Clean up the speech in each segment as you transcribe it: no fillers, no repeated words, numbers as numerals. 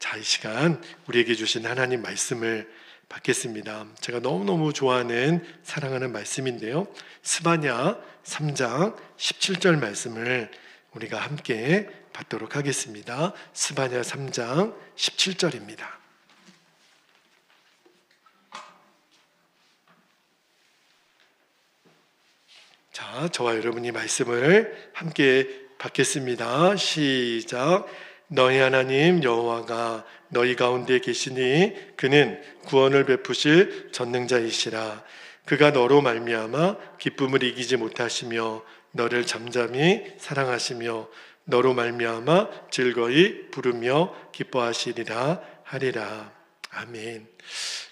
자, 이 시간 우리에게 주신 하나님 말씀을 받겠습니다. 제가 너무너무 좋아하는 사랑하는 말씀인데요, 스바냐 3장 17절 말씀을 우리가 함께 받도록 하겠습니다. 스바냐 3장 17절입니다. 자, 저와 여러분이 말씀을 함께 받겠습니다. 시작. 너희 하나님 여호와가 너희 가운데 계시니 그는 구원을 베푸실 전능자이시라. 그가 너로 말미암아 기쁨을 이기지 못하시며 너를 잠잠히 사랑하시며 너로 말미암아 즐거이 부르며 기뻐하시리라 하리라. 아멘.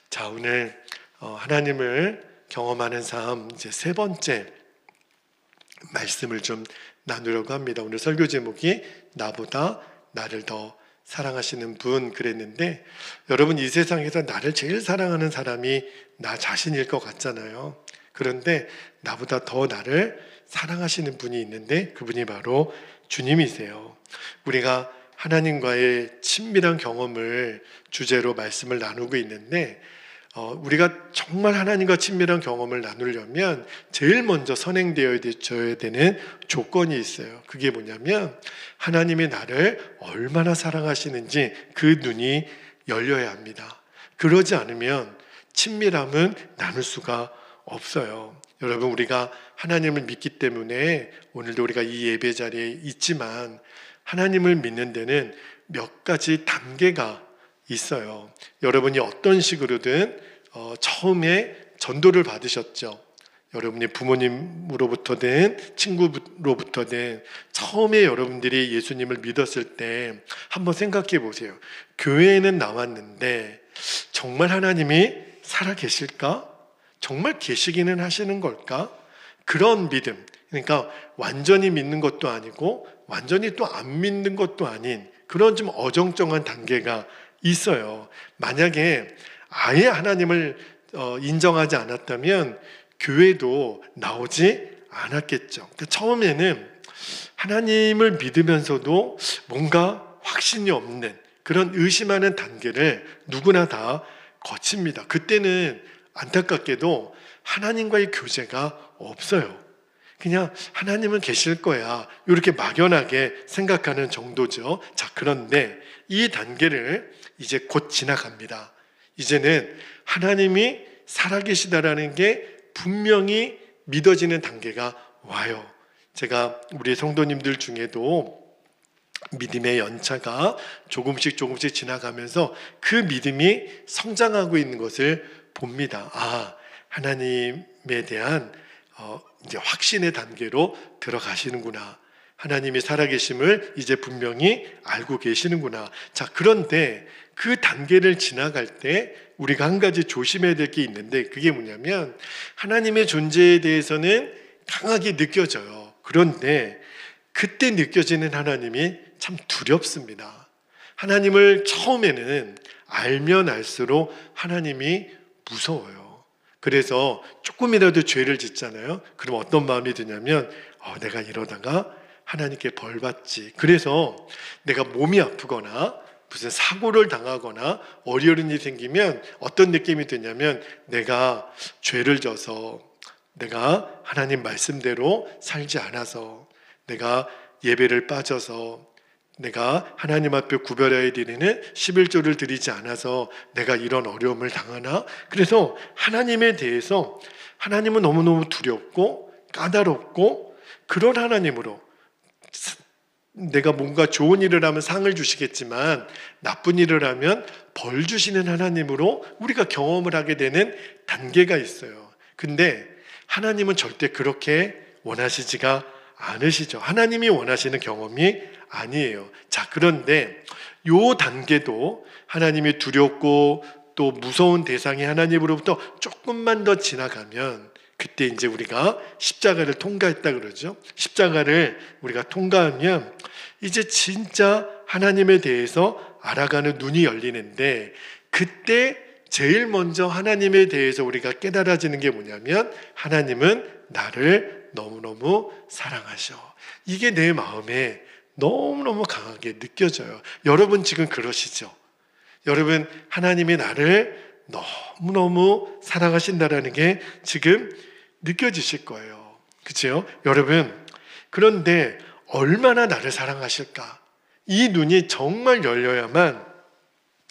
자, 오늘 하나님을 경험하는 삶 이제 세 번째 말씀을 좀 나누려고 합니다. 오늘 설교 제목이 나보다 나를 더 사랑하시는 분 그랬는데, 여러분 이 세상에서 나를 제일 사랑하는 사람이 나 자신일 것 같잖아요. 그런데 나보다 더 나를 사랑하시는 분이 있는데 그분이 바로 주님이세요. 우리가 하나님과의 친밀한 경험을 주제로 말씀을 나누고 있는데, 우리가 정말 하나님과 친밀한 경험을 나누려면 제일 먼저 선행되어야 되는 조건이 있어요. 그게 뭐냐면 하나님이 나를 얼마나 사랑하시는지 그 눈이 열려야 합니다. 그러지 않으면 친밀함은 나눌 수가 없어요. 여러분, 우리가 하나님을 믿기 때문에 오늘도 우리가 이 예배 자리에 있지만, 하나님을 믿는 데는 몇 가지 단계가 있어요. 여러분이 어떤 식으로든 처음에 전도를 받으셨죠. 여러분이 부모님으로부터든 친구로부터든 처음에 여러분들이 예수님을 믿었을 때 한번 생각해 보세요. 교회에는 나왔는데 정말 하나님이 살아계실까? 정말 계시기는 하시는 걸까? 그런 믿음, 그러니까 완전히 믿는 것도 아니고 완전히 또 안 믿는 것도 아닌 그런 좀 어정쩡한 단계가 있어요. 만약에 아예 하나님을 인정하지 않았다면 교회도 나오지 않았겠죠. 그러니까 처음에는 하나님을 믿으면서도 뭔가 확신이 없는 그런 의심하는 단계를 누구나 다 거칩니다. 그때는 안타깝게도 하나님과의 교제가 없어요. 그냥 하나님은 계실 거야 이렇게 막연하게 생각하는 정도죠. 자, 그런데 이 단계를 이제 곧 지나갑니다. 이제는 하나님이 살아계시다라는 게 분명히 믿어지는 단계가 와요. 제가 우리 성도님들 중에도 믿음의 연차가 조금씩 지나가면서 그 믿음이 성장하고 있는 것을 봅니다. 아, 하나님에 대한 이제 확신의 단계로 들어가시는구나. 하나님이 살아계심을 이제 분명히 알고 계시는구나. 자, 그런데 그 단계를 지나갈 때 우리가 한 가지 조심해야 될 게 있는데, 그게 뭐냐면 하나님의 존재에 대해서는 강하게 느껴져요. 그런데 그때 느껴지는 하나님이 참 두렵습니다. 하나님을 처음에는 알면 알수록 하나님이 무서워요. 그래서 조금이라도 죄를 짓잖아요. 그럼 어떤 마음이 드냐면 내가 이러다가 하나님께 벌 받지. 그래서 내가 몸이 아프거나 무슨 사고를 당하거나 어려운 일이 생기면 어떤 느낌이 드냐면 내가 죄를 져서, 내가 하나님 말씀대로 살지 않아서, 내가 예배를 빠져서, 내가 하나님 앞에 구별해야 드리는 11조를 드리지 않아서 내가 이런 어려움을 당하나? 그래서 하나님에 대해서, 하나님은 너무너무 두렵고 까다롭고 그런 하나님으로, 내가 뭔가 좋은 일을 하면 상을 주시겠지만 나쁜 일을 하면 벌 주시는 하나님으로 우리가 경험을 하게 되는 단계가 있어요. 근데 하나님은 절대 그렇게 원하시지가 않으시죠. 하나님이 원하시는 경험이 아니에요. 자, 그런데 요 단계도 하나님이 두렵고 또 무서운 대상이 하나님으로부터 조금만 더 지나가면 그때 이제 우리가 십자가를 통과했다 그러죠. 십자가를 우리가 통과하면 이제 진짜 하나님에 대해서 알아가는 눈이 열리는데, 그때 제일 먼저 하나님에 대해서 우리가 깨달아지는 게 뭐냐면 하나님은 나를 너무너무 사랑하셔. 이게 내 마음에 너무너무 강하게 느껴져요. 여러분 지금 그러시죠? 여러분, 하나님이 나를 너무너무 사랑하신다라는 게 지금 느껴지실 거예요. 그렇죠? 여러분, 그런데 얼마나 나를 사랑하실까? 이 눈이 정말 열려야만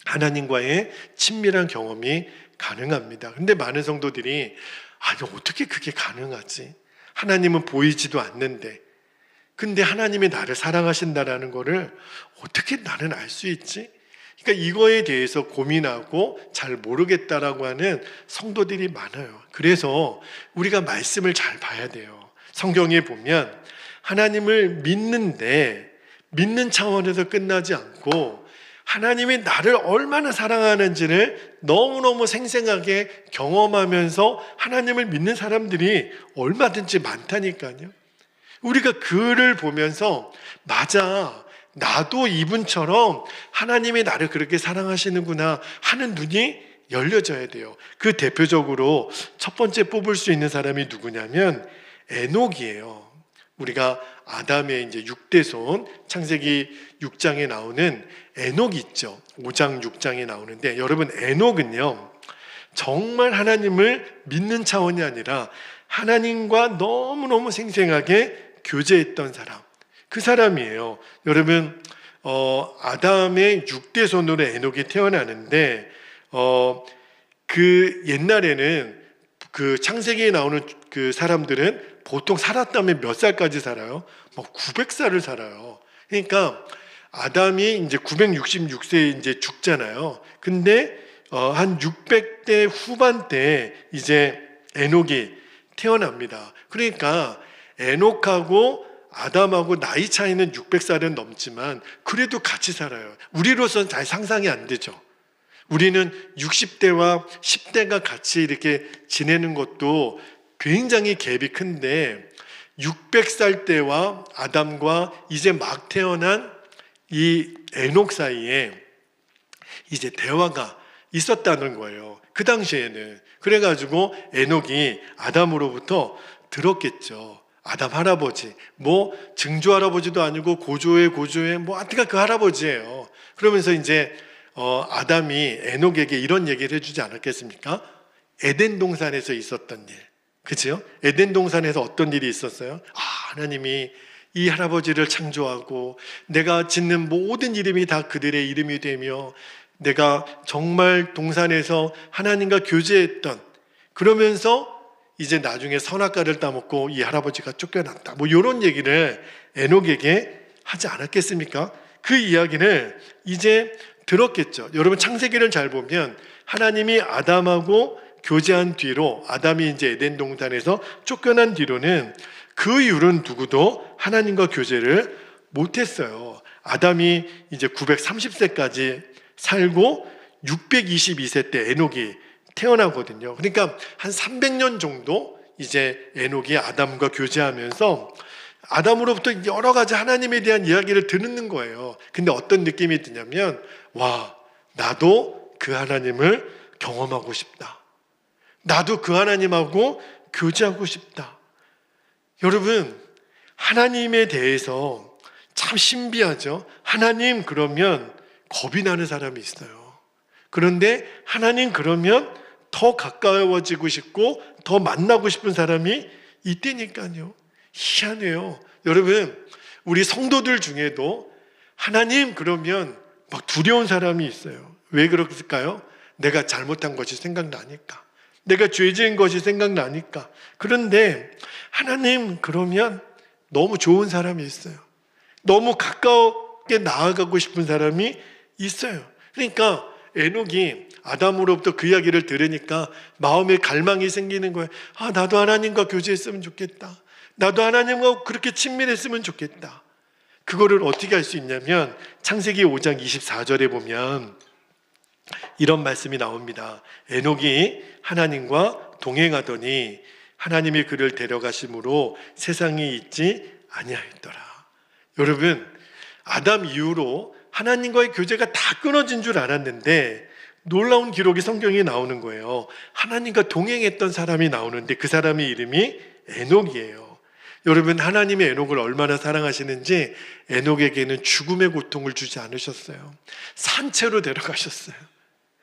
하나님과의 친밀한 경험이 가능합니다. 근데 많은 성도들이 아니 어떻게 그게 가능하지? 하나님은 보이지도 않는데 근데 하나님이 나를 사랑하신다라는 거를 어떻게 나는 알 수 있지? 그러니까 이거에 대해서 고민하고 잘 모르겠다라고 하는 성도들이 많아요. 그래서 우리가 말씀을 잘 봐야 돼요. 성경에 보면 하나님을 믿는 차원에서 끝나지 않고 하나님이 나를 얼마나 사랑하는지를 너무너무 생생하게 경험하면서 하나님을 믿는 사람들이 얼마든지 많다니까요. 우리가 그를 보면서 맞아, 나도 이분처럼 하나님이 나를 그렇게 사랑하시는구나 하는 눈이 열려져야 돼요. 그 대표적으로 첫 번째 뽑을 수 있는 사람이 누구냐면 에녹이에요. 우리가 아담의 이제 6대손 창세기 6장에 나오는 에녹 있죠. 5장 6장에 나오는데 여러분 에녹은요 정말 하나님을 믿는 차원이 아니라 하나님과 너무너무 생생하게 교제했던 사람, 그 사람이에요. 여러분 아담의 6대손으로 에녹이 태어나는데 그 옛날에는 그 창세기에 나오는 그 사람들은 보통 살았다면 몇 살까지 살아요? 900살을 살아요. 그러니까 아담이 이제 966세에 이제 죽잖아요. 근데 한 600대 후반 때 이제 에녹이 태어납니다. 그러니까 에녹하고 아담하고 나이 차이는 600살은 넘지만 그래도 같이 살아요. 우리로서는 잘 상상이 안 되죠. 우리는 60대와 10대가 같이 이렇게 지내는 것도 굉장히 갭이 큰데 600살 때와 아담과 이제 막 태어난 이 에녹 사이에 이제 대화가 있었다는 거예요. 그 당시에는. 그래가지고 에녹이 아담으로부터 들었겠죠. 아담 할아버지, 뭐 증조 할아버지도 아니고 고조의 뭐 하여튼 그 할아버지예요. 그러면서 이제 아담이 에녹에게 이런 얘기를 해주지 않았겠습니까? 에덴 동산에서 있었던 일, 그죠? 에덴 동산에서 어떤 일이 있었어요? 하나님이 이 할아버지를 창조하고 내가 짓는 모든 이름이 다 그들의 이름이 되며 내가 정말 동산에서 하나님과 교제했던, 그러면서 이제 나중에 선악과를 따먹고 이 할아버지가 쫓겨났다, 뭐 이런 얘기를 에녹에게 하지 않았겠습니까? 그 이야기를 이제 들었겠죠. 여러분 창세기를 잘 보면 하나님이 아담하고 교제한 뒤로, 아담이 이제 에덴 동산에서 쫓겨난 뒤로는 그 이후로는 누구도 하나님과 교제를 못했어요. 아담이 이제 930세까지 살고 622세 때 에녹이 태어나거든요. 그러니까 한 300년 정도 이제 에녹이 아담과 교제하면서 아담으로부터 여러 가지 하나님에 대한 이야기를 듣는 거예요. 근데 어떤 느낌이 드냐면, 와, 나도 그 하나님을 경험하고 싶다. 나도 그 하나님하고 교제하고 싶다. 여러분, 하나님에 대해서 참 신비하죠. 하나님 그러면 겁이 나는 사람이 있어요. 그런데 하나님 그러면 더 가까워지고 싶고 더 만나고 싶은 사람이 있다니까요. 희한해요. 여러분, 우리 성도들 중에도 하나님 그러면 막 두려운 사람이 있어요. 왜 그럴까요? 내가 잘못한 것이 생각나니까, 내가 죄 지은 것이 생각나니까. 그런데 하나님 그러면 너무 좋은 사람이 있어요. 너무 가깝게 나아가고 싶은 사람이 있어요. 그러니까 에녹이 아담으로부터 그 이야기를 들으니까 마음에 갈망이 생기는 거예요. 나도 하나님과 교제했으면 좋겠다. 나도 하나님과 그렇게 친밀했으면 좋겠다. 그거를 어떻게 할 수 있냐면 창세기 5장 24절에 보면 이런 말씀이 나옵니다. 에녹이 하나님과 동행하더니 하나님이 그를 데려가심으로 세상에 있지 아니하였더라. 여러분, 아담 이후로 하나님과의 교제가 다 끊어진 줄 알았는데 놀라운 기록이 성경에 나오는 거예요. 하나님과 동행했던 사람이 나오는데 그 사람의 이름이 에녹이에요. 여러분, 하나님이 에녹을 얼마나 사랑하시는지 에녹에게는 죽음의 고통을 주지 않으셨어요. 산채로 데려가셨어요.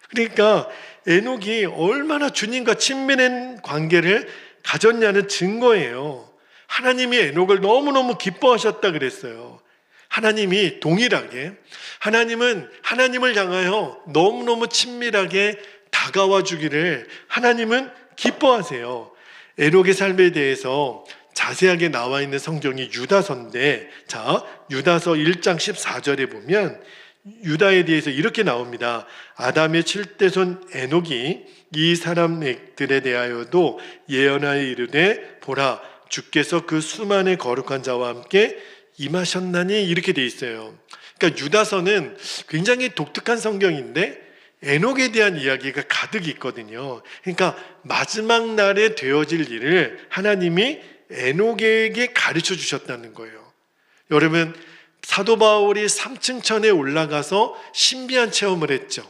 그러니까 에녹이 얼마나 주님과 친밀한 관계를 가졌냐는 증거예요. 하나님이 에녹을 너무너무 기뻐하셨다 그랬어요. 하나님이 동일하게, 하나님은 하나님을 향하여 너무너무 친밀하게 다가와 주기를 하나님은 기뻐하세요. 에녹의 삶에 대해서 자세하게 나와 있는 성경이 유다서인데, 자, 유다서 1장 14절에 보면 유다에 대해서 이렇게 나옵니다. 아담의 7대손 에녹이 이 사람들에 대하여도 예언하여 이르되 보라, 주께서 그 수많은 거룩한 자와 함께 임하셨나니, 이렇게 돼 있어요. 그러니까 유다서는 굉장히 독특한 성경인데 에녹에 대한 이야기가 가득 있거든요. 그러니까 마지막 날에 되어질 일을 하나님이 에녹에게 가르쳐 주셨다는 거예요. 여러분, 사도 바울이 3층 천에 올라가서 신비한 체험을 했죠.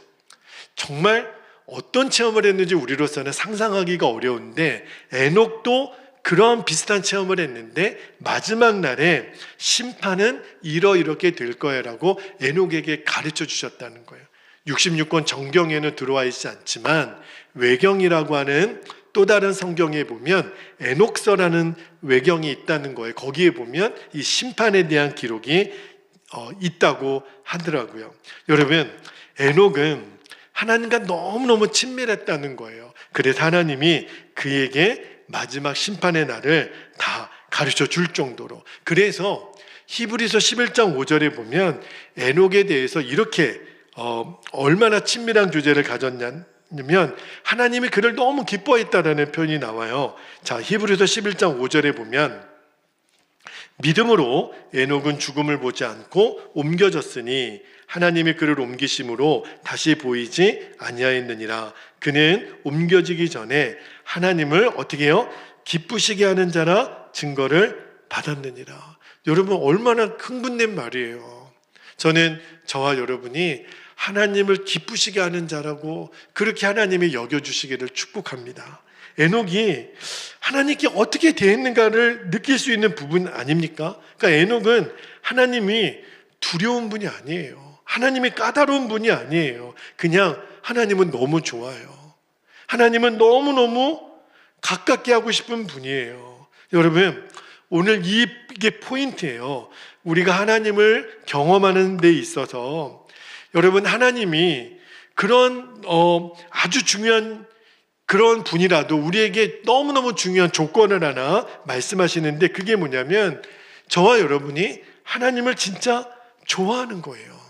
정말 어떤 체험을 했는지 우리로서는 상상하기가 어려운데 에녹도 그러한 비슷한 체험을 했는데 마지막 날에 심판은 이렇게 될 거야라고 에녹에게 가르쳐 주셨다는 거예요. 66권 정경에는 들어와 있지 않지만 외경이라고 하는 또 다른 성경에 보면 에녹서라는 외경이 있다는 거예요. 거기에 보면 이 심판에 대한 기록이 있다고 하더라고요. 여러분, 에녹은 하나님과 너무너무 친밀했다는 거예요. 그래서 하나님이 그에게 마지막 심판의 날을 다 가르쳐 줄 정도로. 그래서 히브리서 11장 5절에 보면 에녹에 대해서 이렇게 얼마나 친밀한 교제를 가졌냐면 하나님이 그를 너무 기뻐했다라는 표현이 나와요. 자, 히브리서 11장 5절에 보면 믿음으로 에녹은 죽음을 보지 않고 옮겨졌으니 하나님이 그를 옮기심으로 다시 보이지 아니하였느니라. 그는 옮겨지기 전에 하나님을 어떻게 해요? 기쁘시게 하는 자라 증거를 받았느니라. 여러분, 얼마나 흥분된 말이에요. 저는 저와 여러분이 하나님을 기쁘시게 하는 자라고 그렇게 하나님이 여겨주시기를 축복합니다. 에녹이 하나님께 어떻게 대했는가를 느낄 수 있는 부분 아닙니까? 그러니까 에녹은 하나님이 두려운 분이 아니에요. 하나님이 까다로운 분이 아니에요. 그냥 하나님은 너무 좋아요. 하나님은 너무너무 가깝게 하고 싶은 분이에요. 여러분, 오늘 이게 포인트예요. 우리가 하나님을 경험하는 데 있어서 여러분, 하나님이 그런 아주 중요한 그런 분이라도 우리에게 너무너무 중요한 조건을 하나 말씀하시는데 그게 뭐냐면 저와 여러분이 하나님을 진짜 좋아하는 거예요.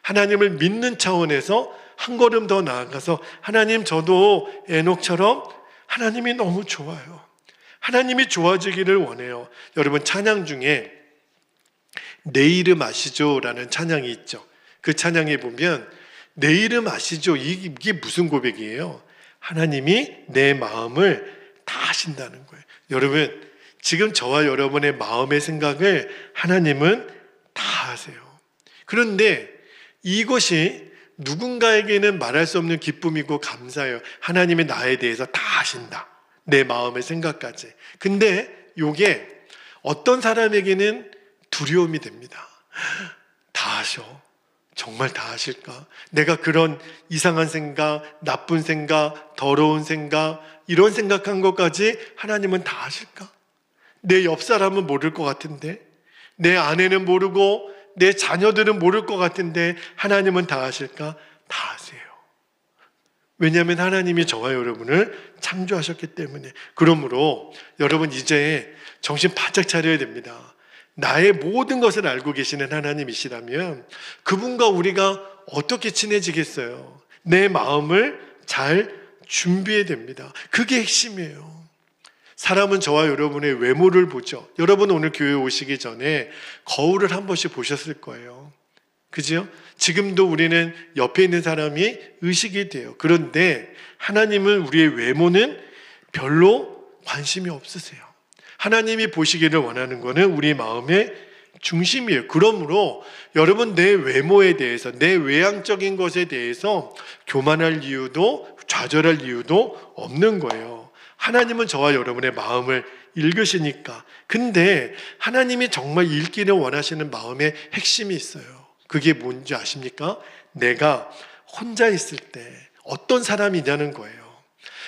하나님을 믿는 차원에서 한 걸음 더 나아가서 하나님, 저도 에녹처럼 하나님이 너무 좋아요. 하나님이 좋아지기를 원해요. 여러분, 찬양 중에 내 이름 아시죠? 라는 찬양이 있죠. 그 찬양에 보면 내 이름 아시죠? 이게 무슨 고백이에요? 하나님이 내 마음을 다 아신다는 거예요. 여러분, 지금 저와 여러분의 마음의 생각을 하나님은 다 아세요. 그런데 이것이 누군가에게는 말할 수 없는 기쁨이고 감사해요. 하나님이 나에 대해서 다 아신다. 내 마음의 생각까지. 근데 이게 어떤 사람에게는 두려움이 됩니다. 다 아셔. 정말 다 아실까? 내가 그런 이상한 생각, 나쁜 생각, 더러운 생각, 이런 생각한 것까지 하나님은 다 아실까? 내 옆 사람은 모를 것 같은데, 내 아내는 모르고 내 자녀들은 모를 것 같은데 하나님은 다 아실까? 다 아세요. 왜냐하면 하나님이 저와 여러분을 창조하셨기 때문에. 그러므로 여러분, 이제 정신 바짝 차려야 됩니다. 나의 모든 것을 알고 계시는 하나님이시라면 그분과 우리가 어떻게 친해지겠어요? 내 마음을 잘 준비해야 됩니다. 그게 핵심이에요. 사람은 저와 여러분의 외모를 보죠. 여러분, 오늘 교회 오시기 전에 거울을 한 번씩 보셨을 거예요. 그죠? 지금도 우리는 옆에 있는 사람이 의식이 돼요. 그런데 하나님은 우리의 외모는 별로 관심이 없으세요. 하나님이 보시기를 원하는 것은 우리 마음의 중심이에요. 그러므로 여러분, 내 외모에 대해서, 내 외향적인 것에 대해서 교만할 이유도 좌절할 이유도 없는 거예요. 하나님은 저와 여러분의 마음을 읽으시니까. 근데 하나님이 정말 읽기를 원하시는 마음의 핵심이 있어요. 그게 뭔지 아십니까? 내가 혼자 있을 때 어떤 사람이냐는 거예요.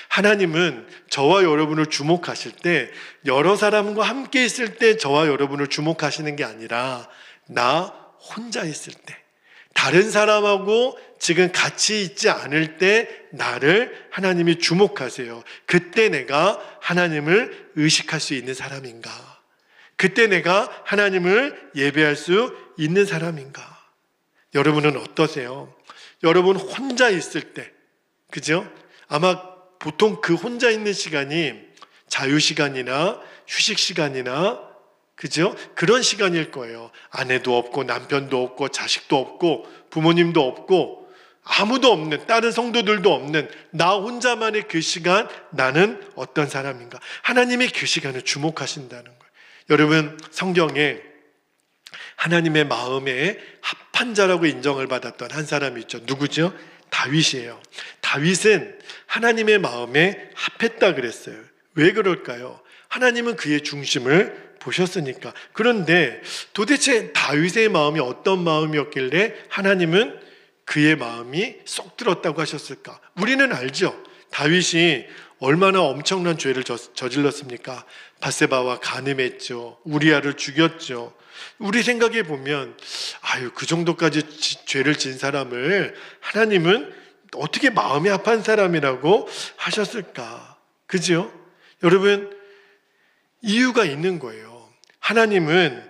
하나님은 저와 여러분을 주목하실 때 여러 사람과 함께 있을 때 저와 여러분을 주목하시는 게 아니라 나 혼자 있을 때, 다른 사람하고 지금 같이 있지 않을 때 나를 하나님이 주목하세요. 그때 내가 하나님을 의식할 수 있는 사람인가? 그때 내가 하나님을 예배할 수 있는 사람인가? 여러분은 어떠세요? 여러분 혼자 있을 때, 그죠? 아마 보통 그 혼자 있는 시간이 자유시간이나 휴식시간이나, 그죠? 그런 시간일 거예요. 아내도 없고 남편도 없고 자식도 없고 부모님도 없고 아무도 없는, 다른 성도들도 없는 나 혼자만의 그 시간, 나는 어떤 사람인가? 하나님이 그 시간을 주목하신다는 거예요. 여러분, 성경에 하나님의 마음에 합한 자라고 인정을 받았던 한 사람이 있죠. 누구죠? 다윗이에요. 다윗은 하나님의 마음에 합했다 그랬어요. 왜 그럴까요? 하나님은 그의 중심을 보셨으니까. 그런데 도대체 다윗의 마음이 어떤 마음이었길래 하나님은 그의 마음이 쏙 들었다고 하셨을까? 우리는 알죠. 다윗이 얼마나 엄청난 죄를 저질렀습니까? 밧세바와 간음했죠. 우리아를 죽였죠. 우리 생각해 보면 그 정도까지 죄를 진 사람을 하나님은 어떻게 마음이 합한 사람이라고 하셨을까? 그죠? 여러분, 이유가 있는 거예요. 하나님은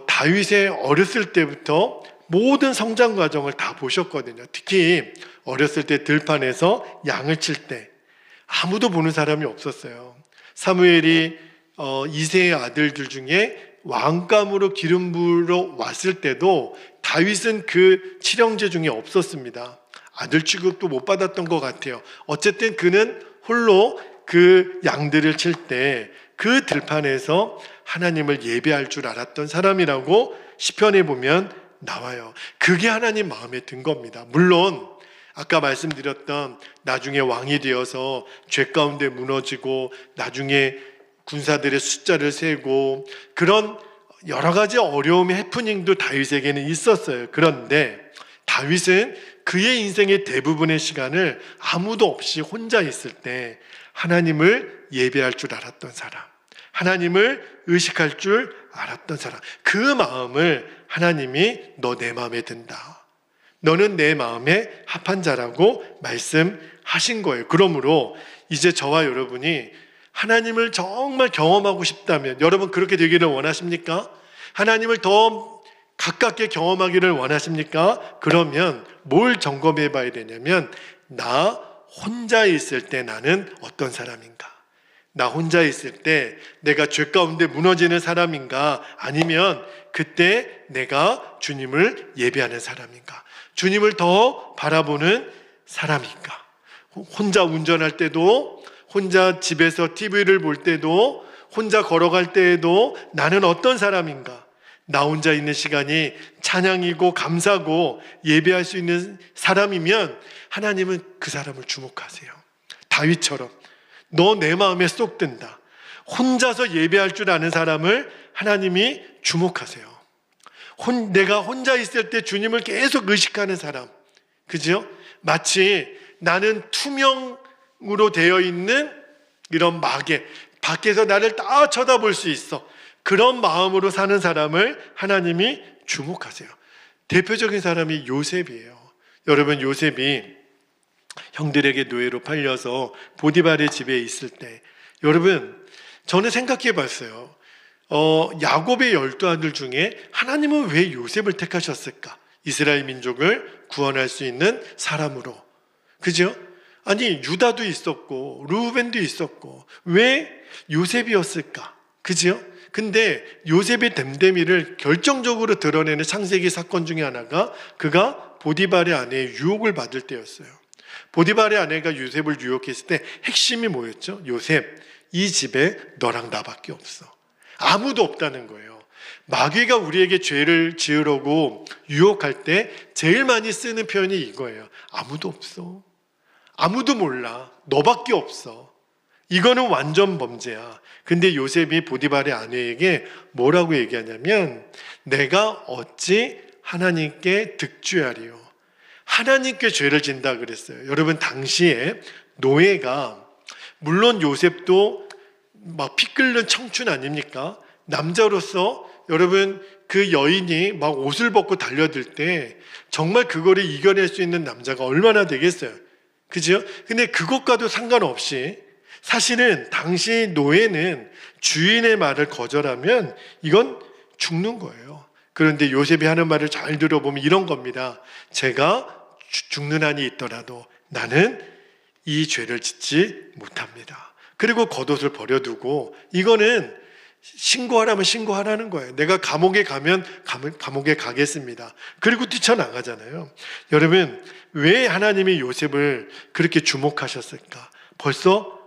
다윗의 어렸을 때부터 모든 성장 과정을 다 보셨거든요. 특히 어렸을 때 들판에서 양을 칠 때 아무도 보는 사람이 없었어요. 사무엘이 이새의 아들들 중에 왕감으로 기름 부으러 왔을 때도 다윗은 그 칠형제 중에 없었습니다. 아들 취급도 못 받았던 것 같아요. 어쨌든 그는 홀로 그 양들을 칠 때 그 들판에서 하나님을 예배할 줄 알았던 사람이라고 시편에 보면 나와요. 그게 하나님 마음에 든 겁니다. 물론 아까 말씀드렸던 나중에 왕이 되어서 죄 가운데 무너지고 나중에 군사들의 숫자를 세고 그런 여러 가지 어려움의 해프닝도 다윗에게는 있었어요. 그런데 다윗은 그의 인생의 대부분의 시간을 아무도 없이 혼자 있을 때 하나님을 예배할 줄 알았던 사람, 하나님을 의식할 줄 알았던 사람, 그 마음을 하나님이 너 내 마음에 든다, 너는 내 마음에 합한 자라고 말씀하신 거예요. 그러므로 이제 저와 여러분이 하나님을 정말 경험하고 싶다면, 여러분 그렇게 되기를 원하십니까? 하나님을 더 가깝게 경험하기를 원하십니까? 그러면 뭘 점검해 봐야 되냐면, 나 혼자 있을 때 나는 어떤 사람인가? 나 혼자 있을 때 내가 죄 가운데 무너지는 사람인가? 아니면 그때 내가 주님을 예배하는 사람인가? 주님을 더 바라보는 사람인가? 혼자 운전할 때도, 혼자 집에서 TV를 볼 때도, 혼자 걸어갈 때에도 나는 어떤 사람인가? 나 혼자 있는 시간이 찬양이고 감사고 예배할 수 있는 사람이면 하나님은 그 사람을 주목하세요. 다윗처럼 너 내 마음에 쏙 든다, 혼자서 예배할 줄 아는 사람을 하나님이 주목하세요. 내가 혼자 있을 때 주님을 계속 의식하는 사람, 그죠? 마치 나는 투명으로 되어 있는 이런 마개, 밖에서 나를 다 쳐다볼 수 있어, 그런 마음으로 사는 사람을 하나님이 주목하세요. 대표적인 사람이 요셉이에요. 여러분, 요셉이 형들에게 노예로 팔려서 보디발의 집에 있을 때, 여러분 저는 생각해 봤어요. 야곱의 12아들 중에 하나님은 왜 요셉을 택하셨을까? 이스라엘 민족을 구원할 수 있는 사람으로, 그죠? 아니 유다도 있었고 르우벤도 있었고 왜 요셉이었을까? 그죠? 근데 요셉의 댐댐이를 결정적으로 드러내는 창세기 사건 중에 하나가 그가 보디발의 아내의 유혹을 받을 때였어요. 보디발의 아내가 요셉을 유혹했을 때 핵심이 뭐였죠? 요셉, 이 집에 너랑 나밖에 없어. 아무도 없다는 거예요. 마귀가 우리에게 죄를 지으려고 유혹할 때 제일 많이 쓰는 표현이 이거예요. 아무도 없어. 아무도 몰라. 너밖에 없어. 이거는 완전 범죄야. 근데 요셉이 보디발의 아내에게 뭐라고 얘기하냐면 내가 어찌 하나님께 득죄하리요. 하나님께 죄를 진다 그랬어요. 여러분 당시에 노예가 물론 요셉도 막 피 끓는 청춘 아닙니까? 남자로서 여러분 그 여인이 막 옷을 벗고 달려들 때 정말 그거를 이겨낼 수 있는 남자가 얼마나 되겠어요? 그죠? 근데 그것과도 상관없이 사실은 당시 노예는 주인의 말을 거절하면 이건 죽는 거예요. 그런데 요셉이 하는 말을 잘 들어보면 이런 겁니다. 제가 죽는 한이 있더라도 나는 이 죄를 짓지 못합니다. 그리고 겉옷을 버려두고 이거는 신고하라면 신고하라는 거예요. 내가 감옥에 가면 감옥에 가겠습니다. 그리고 뛰쳐나가잖아요. 여러분 왜 하나님이 요셉을 그렇게 주목하셨을까? 벌써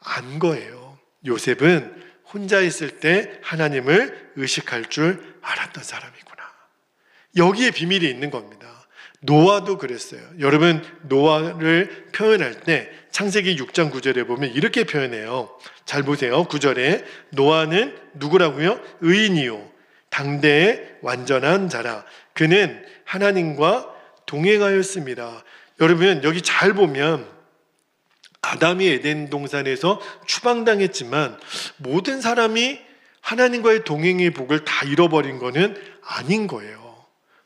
안 거예요. 요셉은 혼자 있을 때 하나님을 의식할 줄 알았던 사람이구나. 여기에 비밀이 있는 겁니다. 노아도 그랬어요. 여러분 노아를 표현할 때 창세기 6장 9절에 보면 이렇게 표현해요. 잘 보세요. 9절에 노아는 누구라고요? 의인이요 당대의 완전한 자라. 그는 하나님과 동행하였습니다. 여러분 여기 잘 보면 아담이 에덴 동산에서 추방당했지만 모든 사람이 하나님과의 동행의 복을 다 잃어버린 거는 아닌 거예요.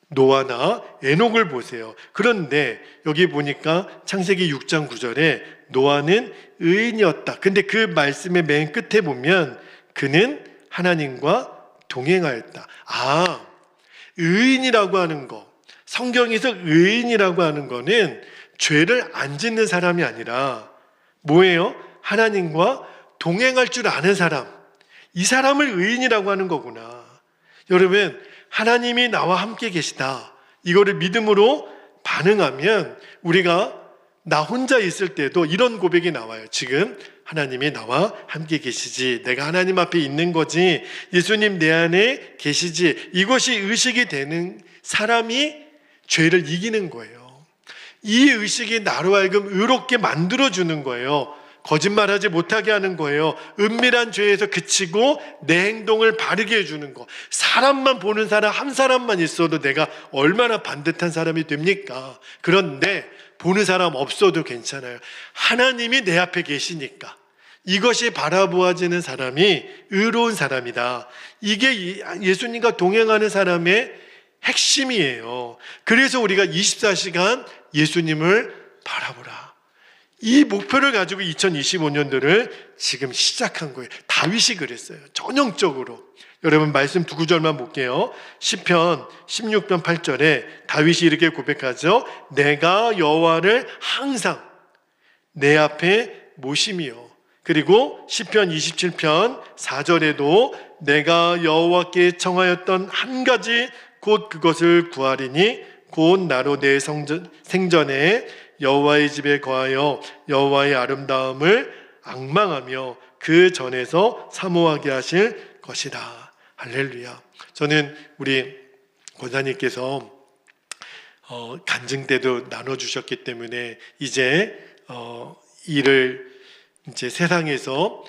노아나 에녹을 보세요. 그런데 여기 보니까 창세기 6장 9절에 노아는 의인이었다. 근데 그 말씀의 맨 끝에 보면 그는 하나님과 동행하였다. 아, 의인이라고 하는 거, 성경에서 의인이라고 하는 거는 죄를 안 짓는 사람이 아니라 뭐예요? 하나님과 동행할 줄 아는 사람. 이 사람을 의인이라고 하는 거구나. 여러분 하나님이 나와 함께 계시다. 이거를 믿음으로 반응하면 우리가 나 혼자 있을 때도 이런 고백이 나와요. 지금 하나님이 나와 함께 계시지. 내가 하나님 앞에 있는 거지. 예수님 내 안에 계시지. 이것이 의식이 되는 사람이 죄를 이기는 거예요. 이 의식이 나로 하여금 의롭게 만들어주는 거예요. 거짓말하지 못하게 하는 거예요. 은밀한 죄에서 그치고 내 행동을 바르게 해주는 거. 사람만 보는 사람 한 사람만 있어도 내가 얼마나 반듯한 사람이 됩니까? 그런데 보는 사람 없어도 괜찮아요. 하나님이 내 앞에 계시니까 이것이 바라보아지는 사람이 의로운 사람이다. 이게 예수님과 동행하는 사람의 핵심이에요. 그래서 우리가 24시간 예수님을 바라보라. 이 목표를 가지고 2025년도를 지금 시작한 거예요. 다윗이 그랬어요. 전형적으로. 여러분 말씀 두 구절만 볼게요. 시편 16편 8절에 다윗이 이렇게 고백하죠. 내가 여호와를 항상 내 앞에 모심이요. 그리고 시편 27편 4절에도 내가 여호와께 청하였던 한 가지 곧 그것을 구하리니 곧 나로 내 생전에 여호와의 집에 거하여 여호와의 아름다움을 앙망하며 그 전에서 사모하게 하실 것이다. 할렐루야. 저는 우리 권사님께서 간증 때도 나눠주셨기 때문에 이제 일을 이제 세상에서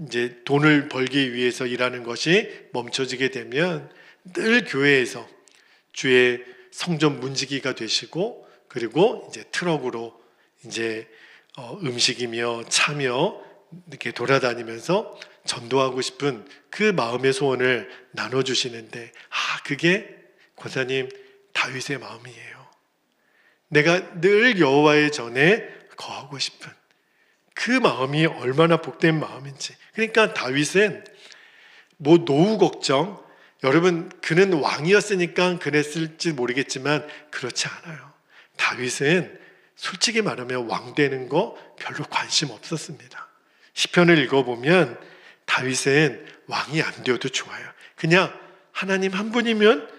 이제 돈을 벌기 위해서 일하는 것이 멈춰지게 되면 늘 교회에서 주의 성전 문지기가 되시고 그리고 이제 트럭으로 이제 음식이며 차며 이렇게 돌아다니면서 전도하고 싶은 그 마음의 소원을 나눠주시는데 그게 권사님 다윗의 마음이에요. 내가 늘 여호와의 전에 거하고 싶은 그 마음이 얼마나 복된 마음인지. 그러니까 다윗은 뭐 노후 걱정, 여러분 그는 왕이었으니까 그랬을지 모르겠지만 그렇지 않아요. 다윗은 솔직히 말하면 왕 되는 거 별로 관심 없었습니다. 시편을 읽어보면 다윗은 왕이 안 되어도 좋아요. 그냥 하나님 한 분이면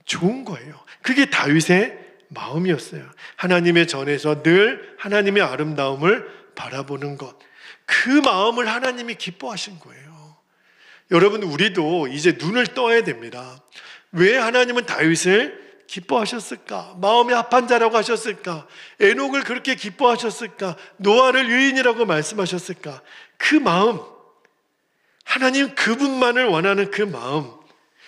좋은 거예요. 그게 다윗의 마음이었어요. 하나님의 전에서 늘 하나님의 아름다움을 바라보는 것. 그 마음을 하나님이 기뻐하신 거예요. 여러분 우리도 이제 눈을 떠야 됩니다. 왜 하나님은 다윗을 기뻐하셨을까? 마음이 합한 자라고 하셨을까? 에녹을 그렇게 기뻐하셨을까? 노아를 유인이라고 말씀하셨을까? 그 마음, 하나님 그분만을 원하는 그 마음,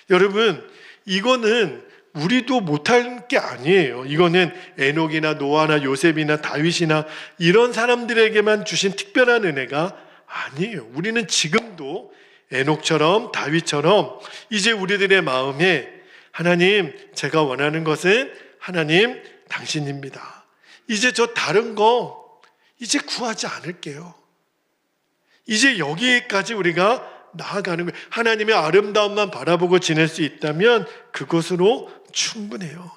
여러분, 이거는 우리도 못할 게 아니에요. 이거는 에녹이나 노아나 요셉이나 다윗이나 이런 사람들에게만 주신 특별한 은혜가 아니에요. 우리는 지금도 에녹처럼 다윗처럼 이제 우리들의 마음에 하나님, 제가 원하는 것은 하나님 당신입니다. 이제 저 다른 거 이제 구하지 않을게요. 이제 여기까지 우리가 나아가는 거예요. 하나님의 아름다움만 바라보고 지낼 수 있다면 그것으로 충분해요.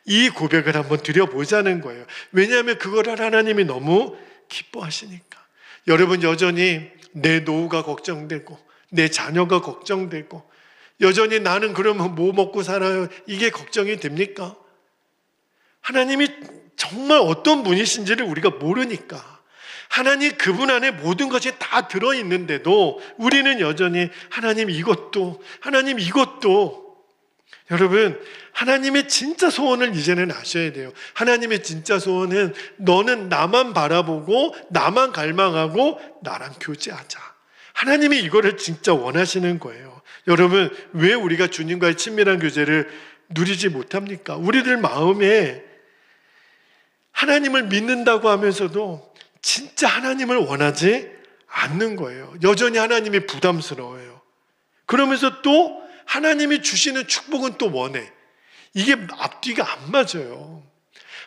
이 고백을 한번 드려보자는 거예요. 왜냐하면 그거를 하나님이 너무 기뻐하시니까. 여러분, 여전히 내 노후가 걱정되고 내 자녀가 걱정되고 여전히 나는 그러면 뭐 먹고 살아요? 이게 걱정이 됩니까? 하나님이 정말 어떤 분이신지를 우리가 모르니까, 하나님 그분 안에 모든 것이 다 들어있는데도 우리는 여전히 하나님 이것도, 하나님 이것도. 여러분, 하나님의 진짜 소원을 이제는 아셔야 돼요. 하나님의 진짜 소원은 너는 나만 바라보고 나만 갈망하고 나랑 교제하자. 하나님이 이거를 진짜 원하시는 거예요. 여러분, 왜 우리가 주님과의 친밀한 교제를 누리지 못합니까? 우리들 마음에 하나님을 믿는다고 하면서도 진짜 하나님을 원하지 않는 거예요. 여전히 하나님이 부담스러워요. 그러면서 또 하나님이 주시는 축복은 또 원해. 이게 앞뒤가 안 맞아요.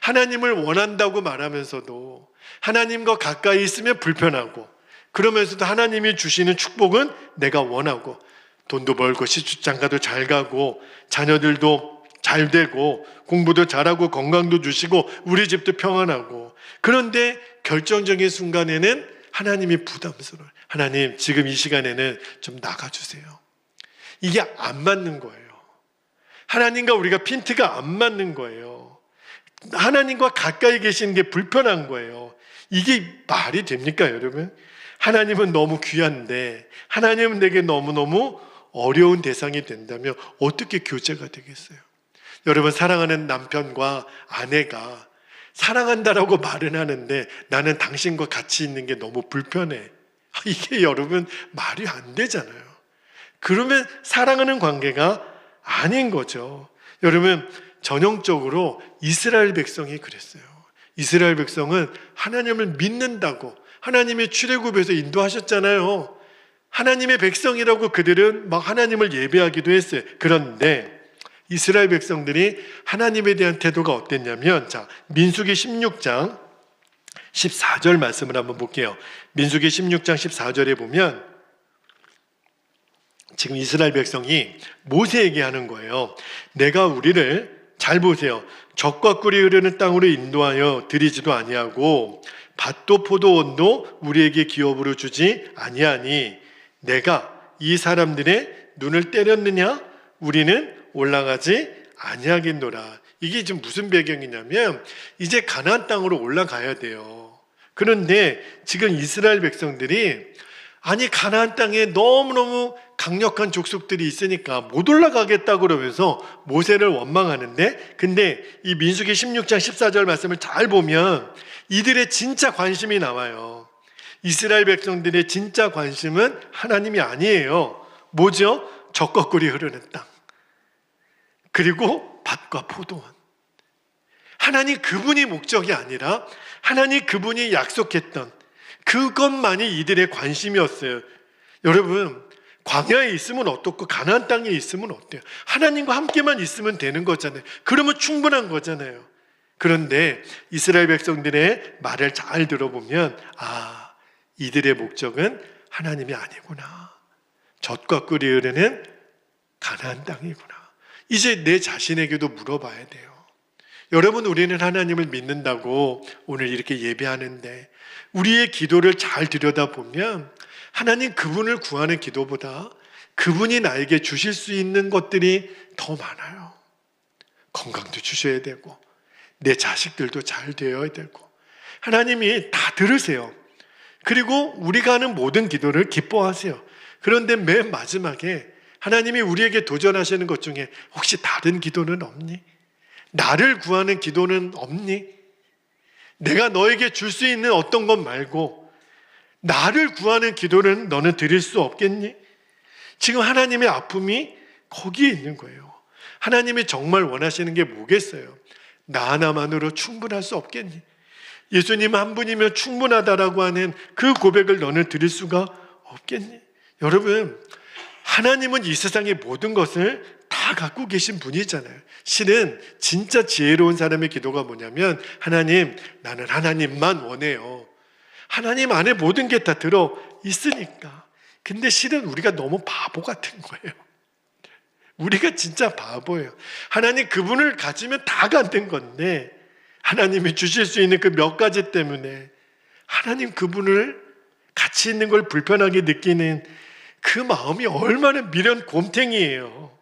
하나님을 원한다고 말하면서도 하나님과 가까이 있으면 불편하고, 그러면서도 하나님이 주시는 축복은 내가 원하고, 돈도 벌고 시집장가도 잘 가고 자녀들도 잘 되고 공부도 잘하고 건강도 주시고 우리 집도 평안하고, 그런데 결정적인 순간에는 하나님이 부담스러워요. 하나님, 지금 이 시간에는 좀 나가주세요. 이게 안 맞는 거예요. 하나님과 우리가 핀트가 안 맞는 거예요. 하나님과 가까이 계시는 게 불편한 거예요. 이게 말이 됩니까, 여러분? 하나님은 너무 귀한데 하나님은 내게 너무너무 어려운 대상이 된다면 어떻게 교제가 되겠어요? 여러분, 사랑하는 남편과 아내가 사랑한다라고 말은 하는데 나는 당신과 같이 있는 게 너무 불편해. 이게 여러분 말이 안 되잖아요. 그러면 사랑하는 관계가 아닌 거죠. 여러분, 전형적으로 이스라엘 백성이 그랬어요. 이스라엘 백성은 하나님을 믿는다고 하나님의 출애굽에서 인도하셨잖아요. 하나님의 백성이라고 그들은 막 하나님을 예배하기도 했어요. 그런데 이스라엘 백성들이 하나님에 대한 태도가 어땠냐면, 자, 민수기 16장 14절 말씀을 한번 볼게요. 민수기 16장 14절에 보면 지금 이스라엘 백성이 모세에게 하는 거예요. 내가 우리를, 잘 보세요, 젖과 꿀이 흐르는 땅으로 인도하여 드리지도 아니하고 밭도 포도원도 우리에게 기업으로 주지 아니하니 내가 이 사람들의 눈을 때렸느냐? 우리는 올라가지 아니하겠노라. 이게 지금 무슨 배경이냐면 이제 가나안 땅으로 올라가야 돼요. 그런데 지금 이스라엘 백성들이, 아니 가나안 땅에 너무너무 강력한 족속들이 있으니까 못 올라가겠다 그러면서 모세를 원망하는데, 근데 이 민수기 16장 14절 말씀을 잘 보면 이들의 진짜 관심이 나와요. 이스라엘 백성들의 진짜 관심은 하나님이 아니에요. 뭐죠? 젖과 꿀이 흐르는 땅, 그리고 밭과 포도원. 하나님 그분이 목적이 아니라 하나님 그분이 약속했던 그것만이 이들의 관심이었어요. 여러분, 광야에 있으면 어떻고 가나안 땅에 있으면 어때요? 하나님과 함께만 있으면 되는 거잖아요. 그러면 충분한 거잖아요. 그런데 이스라엘 백성들의 말을 잘 들어보면, 아, 이들의 목적은 하나님이 아니구나. 젖과 꿀이 흐르는 가나안 땅이구나. 이제 내 자신에게도 물어봐야 돼요. 여러분, 우리는 하나님을 믿는다고 오늘 이렇게 예배하는데 우리의 기도를 잘 들여다보면 하나님 그분을 구하는 기도보다 그분이 나에게 주실 수 있는 것들이 더 많아요. 건강도 주셔야 되고 내 자식들도 잘 되어야 되고, 하나님이 다 들으세요. 그리고 우리가 하는 모든 기도를 기뻐하세요. 그런데 맨 마지막에 하나님이 우리에게 도전하시는 것 중에 혹시 다른 기도는 없니? 나를 구하는 기도는 없니? 내가 너에게 줄 수 있는 어떤 것 말고 나를 구하는 기도는 너는 드릴 수 없겠니? 지금 하나님의 아픔이 거기에 있는 거예요. 하나님이 정말 원하시는 게 뭐겠어요? 나 하나만으로 충분할 수 없겠니? 예수님 한 분이면 충분하다라고 하는 그 고백을 너는 드릴 수가 없겠니? 여러분, 하나님은 이 세상의 모든 것을 다 갖고 계신 분이잖아요. 실은 진짜 지혜로운 사람의 기도가 뭐냐면, 하나님, 나는 하나님만 원해요. 하나님 안에 모든 게 다 들어 있으니까. 근데 실은 우리가 너무 바보 같은 거예요. 우리가 진짜 바보예요. 하나님 그분을 가지면 다 갖는 건데, 하나님이 주실 수 있는 그 몇 가지 때문에 하나님 그분을 같이 있는 걸 불편하게 느끼는 그 마음이 얼마나 미련 곰탱이에요.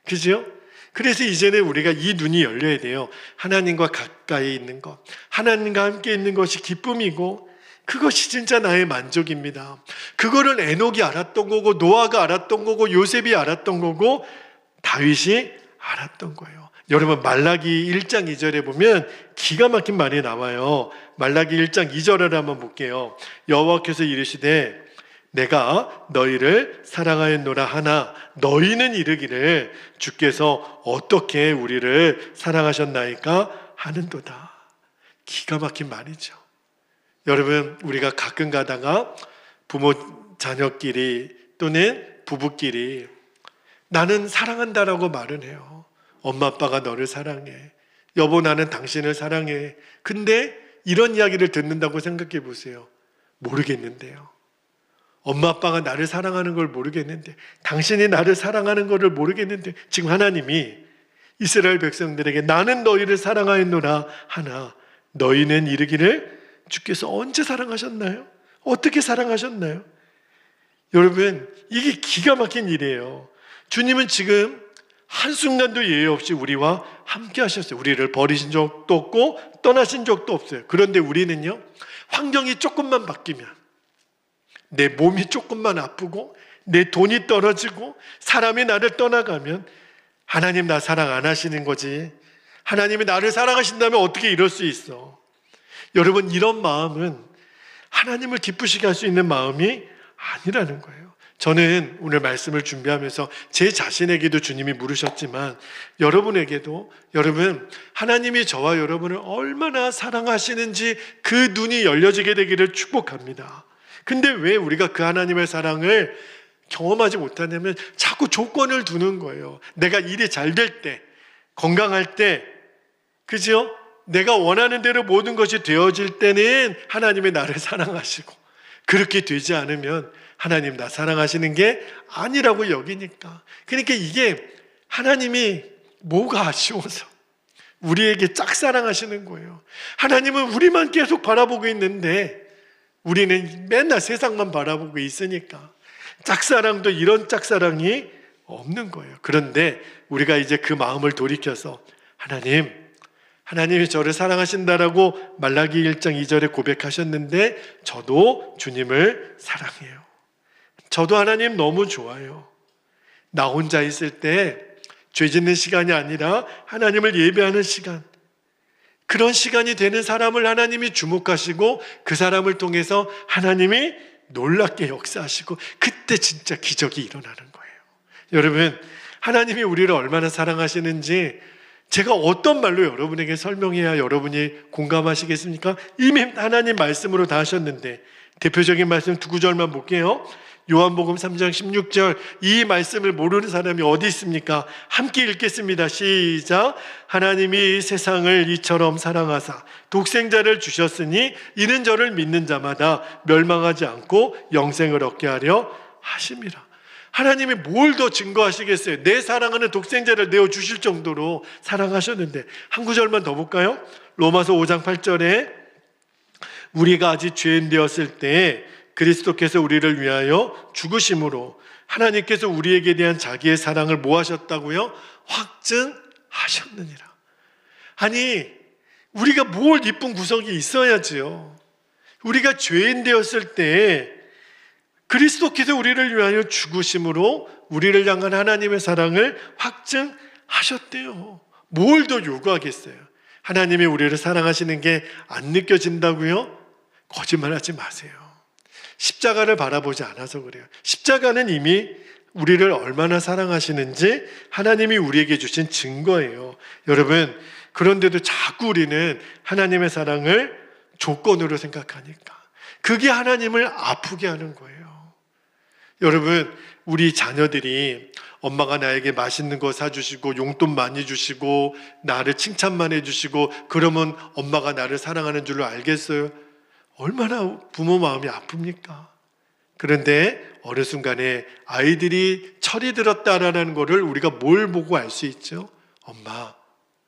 그죠? 그래서 이제는 우리가 이 눈이 열려야 돼요. 하나님과 가까이 있는 것, 하나님과 함께 있는 것이 기쁨이고 그것이 진짜 나의 만족입니다. 그거를 에녹이 알았던 거고, 노아가 알았던 거고, 요셉이 알았던 거고, 다윗이 알았던 거예요. 여러분, 말라기 1장 2절에 보면 기가 막힌 말이 나와요. 말라기 1장 2절을 한번 볼게요. 여호와께서 이르시되 내가 너희를 사랑하였노라 하나 너희는 이르기를 주께서 어떻게 우리를 사랑하셨나이까 하는도다. 기가 막힌 말이죠. 여러분, 우리가 가끔 가다가 부모 자녀끼리 또는 부부끼리 나는 사랑한다라고 말은 해요. 엄마 아빠가 너를 사랑해. 여보, 나는 당신을 사랑해. 근데 이런 이야기를 듣는다고 생각해 보세요. 모르겠는데요. 엄마 아빠가 나를 사랑하는 걸 모르겠는데, 당신이 나를 사랑하는 것을 모르겠는데, 지금 하나님이 이스라엘 백성들에게 나는 너희를 사랑하였노라 하나 너희는 이르기를 주께서 언제 사랑하셨나요? 어떻게 사랑하셨나요? 여러분, 이게 기가 막힌 일이에요. 주님은 지금 한순간도 예외 없이 우리와 함께 하셨어요. 우리를 버리신 적도 없고 떠나신 적도 없어요. 그런데 우리는요, 환경이 조금만 바뀌면, 내 몸이 조금만 아프고 내 돈이 떨어지고 사람이 나를 떠나가면 하나님 나 사랑 안 하시는 거지. 하나님이 나를 사랑하신다면 어떻게 이럴 수 있어? 여러분, 이런 마음은 하나님을 기쁘시게 할 수 있는 마음이 아니라는 거예요. 저는 오늘 말씀을 준비하면서 제 자신에게도 주님이 물으셨지만 여러분에게도, 여러분, 하나님이 저와 여러분을 얼마나 사랑하시는지 그 눈이 열려지게 되기를 축복합니다. 근데 왜 우리가 그 하나님의 사랑을 경험하지 못하냐면 자꾸 조건을 두는 거예요. 내가 일이 잘 될 때, 건강할 때, 그죠? 내가 원하는 대로 모든 것이 되어질 때는 하나님이 나를 사랑하시고, 그렇게 되지 않으면 하나님 나 사랑하시는 게 아니라고 여기니까. 그러니까 이게 하나님이 뭐가 아쉬워서 우리에게 짝사랑하시는 거예요. 하나님은 우리만 계속 바라보고 있는데 우리는 맨날 세상만 바라보고 있으니까 짝사랑도 이런 짝사랑이 없는 거예요. 그런데 우리가 이제 그 마음을 돌이켜서 하나님이 저를 사랑하신다라고 말라기 1장 2절에 고백하셨는데 저도 주님을 사랑해요. 저도 하나님 너무 좋아요. 나 혼자 있을 때 죄 짓는 시간이 아니라 하나님을 예배하는 시간, 그런 시간이 되는 사람을 하나님이 주목하시고 그 사람을 통해서 하나님이 놀랍게 역사하시고 그때 진짜 기적이 일어나는 거예요. 여러분, 하나님이 우리를 얼마나 사랑하시는지 제가 어떤 말로 여러분에게 설명해야 여러분이 공감하시겠습니까? 이미 하나님 말씀으로 다 하셨는데 대표적인 말씀 두 구절만 볼게요. 요한복음 3장 16절, 이 말씀을 모르는 사람이 어디 있습니까? 함께 읽겠습니다. 시작. 하나님이 세상을 이처럼 사랑하사 독생자를 주셨으니 이는 저를 믿는 자마다 멸망하지 않고 영생을 얻게 하려 하심이라. 하나님이 뭘 더 증거하시겠어요? 내 사랑하는 독생자를 내어주실 정도로 사랑하셨는데. 한 구절만 더 볼까요? 로마서 5장 8절에 우리가 아직 죄인 되었을 때 그리스도께서 우리를 위하여 죽으심으로 하나님께서 우리에게 대한 자기의 사랑을 뭐 하셨다고요? 확증하셨느니라. 아니, 우리가 뭘 이쁜 구석이 있어야지요. 우리가 죄인 되었을 때 그리스도께서 우리를 위하여 죽으심으로 우리를 향한 하나님의 사랑을 확증하셨대요. 뭘 더 요구하겠어요? 하나님이 우리를 사랑하시는 게 안 느껴진다고요? 거짓말하지 마세요. 십자가를 바라보지 않아서 그래요. 십자가는 이미 우리를 얼마나 사랑하시는지 하나님이 우리에게 주신 증거예요. 여러분, 그런데도 자꾸 우리는 하나님의 사랑을 조건으로 생각하니까 그게 하나님을 아프게 하는 거예요. 여러분, 우리 자녀들이 엄마가 나에게 맛있는 거 사주시고 용돈 많이 주시고 나를 칭찬만 해주시고 그러면 엄마가 나를 사랑하는 줄로 알겠어요? 얼마나 부모 마음이 아픕니까? 그런데 어느 순간에 아이들이 철이 들었다라는 것을 우리가 뭘 보고 알 수 있죠? 엄마,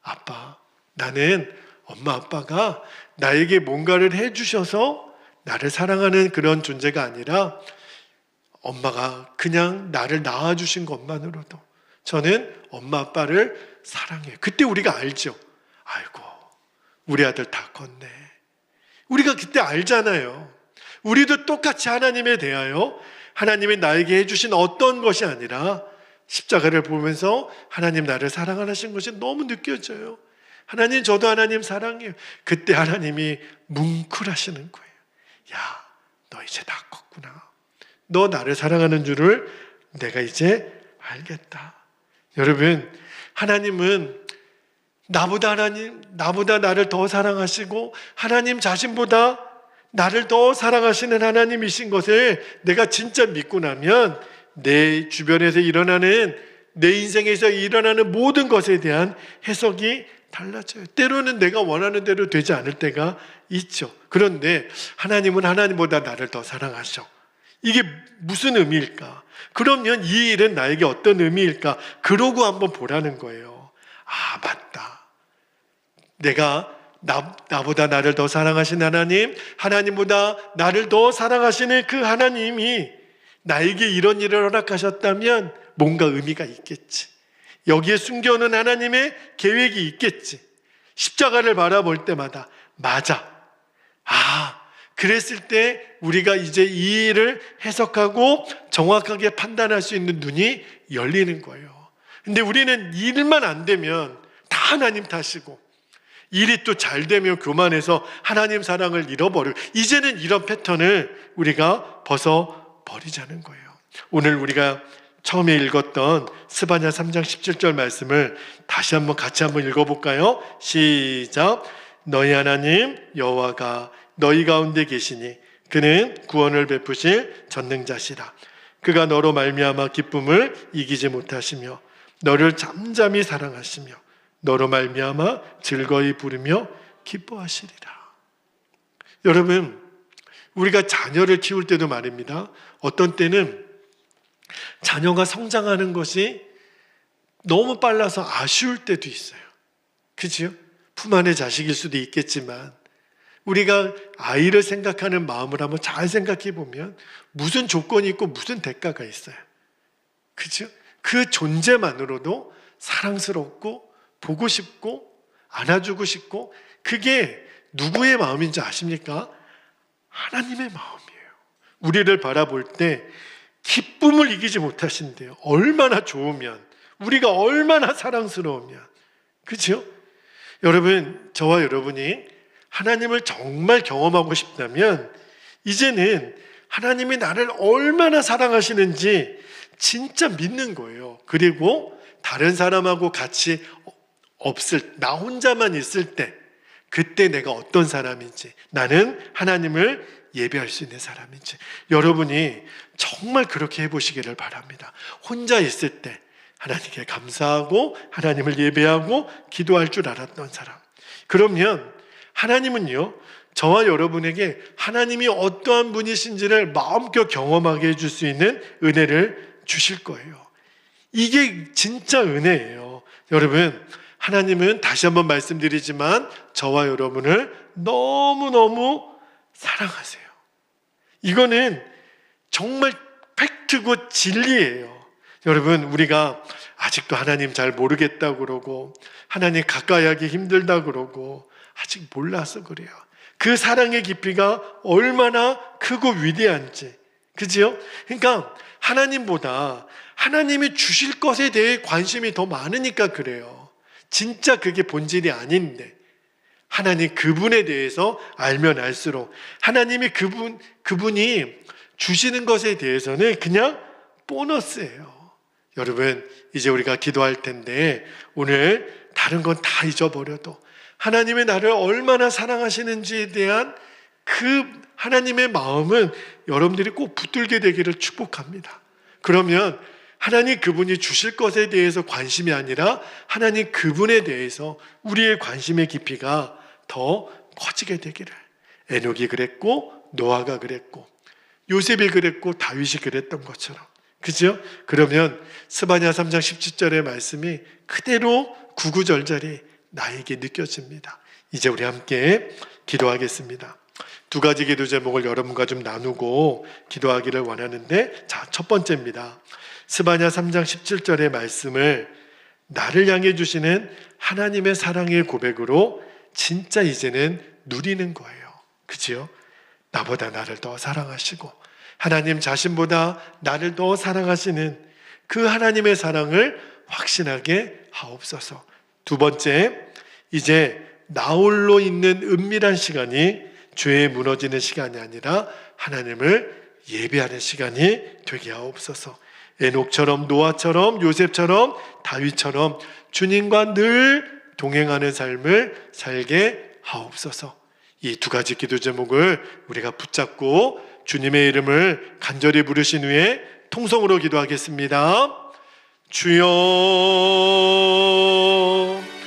아빠, 나는 엄마, 아빠가 나에게 뭔가를 해주셔서 나를 사랑하는 그런 존재가 아니라 엄마가 그냥 나를 낳아주신 것만으로도 저는 엄마, 아빠를 사랑해요. 그때 우리가 알죠. 아이고, 우리 아들 다 컸네. 우리가 그때 알잖아요. 우리도 똑같이 하나님에 대하여 하나님이 나에게 해주신 어떤 것이 아니라 십자가를 보면서 하나님 나를 사랑하신 것이 너무 느껴져요. 하나님, 저도 하나님 사랑해요. 그때 하나님이 뭉클하시는 거예요. 야, 너 이제 다 컸구나. 너 나를 사랑하는 줄을 내가 이제 알겠다. 여러분, 하나님은 나보다 나를 더 사랑하시고 하나님 자신보다 나를 더 사랑하시는 하나님이신 것을 내가 진짜 믿고 나면 내 주변에서 일어나는, 내 인생에서 일어나는 모든 것에 대한 해석이 달라져요. 때로는 내가 원하는 대로 되지 않을 때가 있죠. 그런데 하나님은 하나님보다 나를 더 사랑하셔. 이게 무슨 의미일까? 그러면 이 일은 나에게 어떤 의미일까? 그러고 한번 보라는 거예요. 아, 맞다. 내가 나보다 나를 더 사랑하신 하나님, 하나님보다 나를 더 사랑하시는 그 하나님이 나에게 이런 일을 허락하셨다면 뭔가 의미가 있겠지. 여기에 숨겨놓은 하나님의 계획이 있겠지. 십자가를 바라볼 때마다 맞아. 아, 그랬을 때 우리가 이제 이 일을 해석하고 정확하게 판단할 수 있는 눈이 열리는 거예요. 근데 우리는 일만 안 되면 다 하나님 탓이고 일이 또 잘 되면 교만해서 하나님 사랑을 잃어버리고 이제는 이런 패턴을 우리가 벗어버리자는 거예요. 오늘 우리가 처음에 읽었던 스바냐 3장 17절 말씀을 다시 한번 같이 한번 읽어볼까요? 시작. 너희 하나님 여호와가 너희 가운데 계시니 그는 구원을 베푸실 전능자시라. 그가 너로 말미암아 기쁨을 이기지 못하시며 너를 잠잠히 사랑하시며 너로 말미암아 즐거이 부르며 기뻐하시리라. 여러분, 우리가 자녀를 키울 때도 말입니다. 어떤 때는 자녀가 성장하는 것이 너무 빨라서 아쉬울 때도 있어요. 그죠? 품 안의 자식일 수도 있겠지만 우리가 아이를 생각하는 마음을 한번 잘 생각해 보면 무슨 조건이 있고 무슨 대가가 있어요. 그죠? 그 존재만으로도 사랑스럽고 보고 싶고 안아주고 싶고 그게 누구의 마음인지 아십니까? 하나님의 마음이에요. 우리를 바라볼 때 기쁨을 이기지 못하신대요. 얼마나 좋으면, 우리가 얼마나 사랑스러우면. 그렇죠? 여러분, 저와 여러분이 하나님을 정말 경험하고 싶다면 이제는 하나님이 나를 얼마나 사랑하시는지 진짜 믿는 거예요. 그리고 다른 사람하고 같이 나 혼자만 있을 때 그때 내가 어떤 사람인지, 나는 하나님을 예배할 수 있는 사람인지 여러분이 정말 그렇게 해보시기를 바랍니다. 혼자 있을 때 하나님께 감사하고 하나님을 예배하고 기도할 줄 알았던 사람, 그러면 하나님은요 저와 여러분에게 하나님이 어떠한 분이신지를 마음껏 경험하게 해줄 수 있는 은혜를 주실 거예요. 이게 진짜 은혜예요. 여러분, 하나님은 다시 한번 말씀드리지만 저와 여러분을 너무너무 사랑하세요. 이거는 정말 팩트고 진리예요. 여러분, 우리가 아직도 하나님 잘 모르겠다고 그러고 하나님 가까이 하기 힘들다 그러고 아직 몰라서 그래요. 그 사랑의 깊이가 얼마나 크고 위대한지. 그죠? 그러니까 하나님보다 하나님이 주실 것에 대해 관심이 더 많으니까 그래요. 진짜 그게 본질이 아닌데 하나님 그분에 대해서 알면 알수록 하나님이 그분이 주시는 것에 대해서는 그냥 보너스예요. 여러분, 이제 우리가 기도할 텐데 오늘 다른 건 다 잊어버려도 하나님의 나를 얼마나 사랑하시는지에 대한 그 하나님의 마음은 여러분들이 꼭 붙들게 되기를 축복합니다. 그러면 하나님 그분이 주실 것에 대해서 관심이 아니라 하나님 그분에 대해서 우리의 관심의 깊이가 더 커지게 되기를. 에녹이 그랬고 노아가 그랬고 요셉이 그랬고 다윗이 그랬던 것처럼, 그죠? 그러면 스바냐 3장 17절의 말씀이 그대로 구구절절히 나에게 느껴집니다. 이제 우리 함께 기도하겠습니다. 두 가지 기도 제목을 여러분과 좀 나누고 기도하기를 원하는데, 자, 첫 번째입니다. 스바냐 3장 17절의 말씀을 나를 향해 주시는 하나님의 사랑의 고백으로 진짜 이제는 누리는 거예요. 그죠? 나보다 나를 더 사랑하시고 하나님 자신보다 나를 더 사랑하시는 그 하나님의 사랑을 확신하게 하옵소서. 두 번째, 이제 나홀로 있는 은밀한 시간이 죄에 무너지는 시간이 아니라 하나님을 예배하는 시간이 되게 하옵소서. 에녹처럼 노아처럼 요셉처럼 다윗처럼 주님과 늘 동행하는 삶을 살게 하옵소서. 이 두 가지 기도 제목을 우리가 붙잡고 주님의 이름을 간절히 부르신 후에 통성으로 기도하겠습니다. 주여